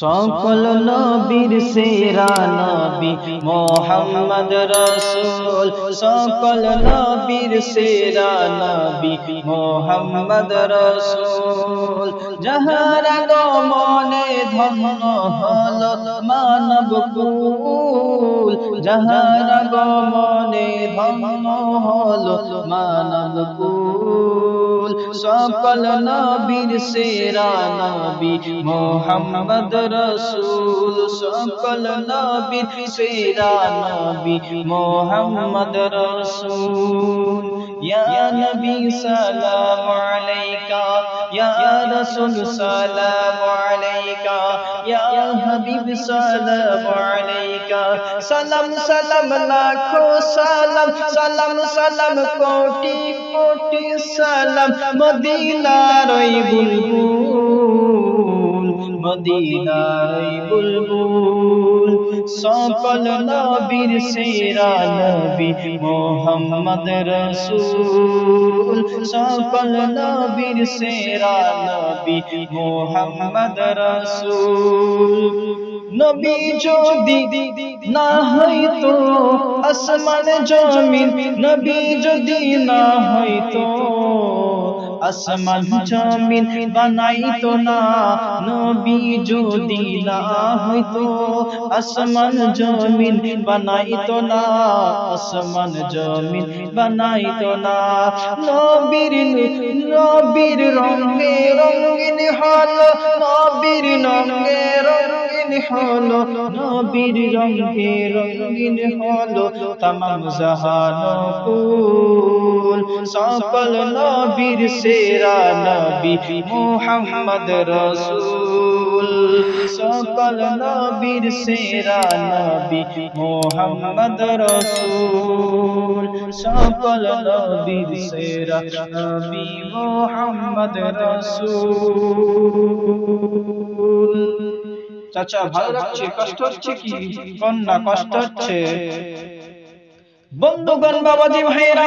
সকল নবীর সেরা নবী মুহাম্মদ রাসূল, সকল নবীর সেরা নবী মুহাম্মদ রাসূল। যাহার আগমনে ধন্য হলো মানব কুল, যাহার আগমনে ধন্য হলো মানব কুল। সকল নবীর সেরা নবী মুহাম্মদ রাসূল, সকল নবীর সেরা নবী মুহাম্মদ রাসূল। ইয়া নবী সালাম আলাইকা, ইয়া রাসূল সালাম আলাইকা, ইয়া হাবিব সালাম আলাইকা। সালাম সালাম লাখো সালাম, সালাম সালাম কোটি কোটি সালাম মদিনার ওই বুলবুল, মদিনার ওই বুলবুল। সকল নবীর সেরা নবী মুহাম্মদ রাসূল, সকল নবীর সেরা নবী মুহাম্মদ রাসূল। নবী যদি না হইতো আসমান জমিন, নবী যদি না হইতো আসমান জমিন বানাইতো না। নবী যদি না হইতো আসমান জমিন বানাইতো না, আসমান জমিন বানাইতো না। নবীর নবীর রঙে রঙিন হলো, নবীর রঙে রঙিন হলো, নবীর রঙে রঙিন হলো তামাম জাহান কুল। সকল নবীর সেরা নবী মুহাম্মদ রাসূল, সকল নবীর সেরা নবী মুহাম্মদ রাসূল, সকল নবীর সেরা নবী মুহাম্মদ রাসূল। চাচা ভালো লাগছে? কষ্ট হচ্ছে কি? কন্যা কষ্ট হচ্ছে? বন্ধুগণ, বাবাজি ভাইয়েরা,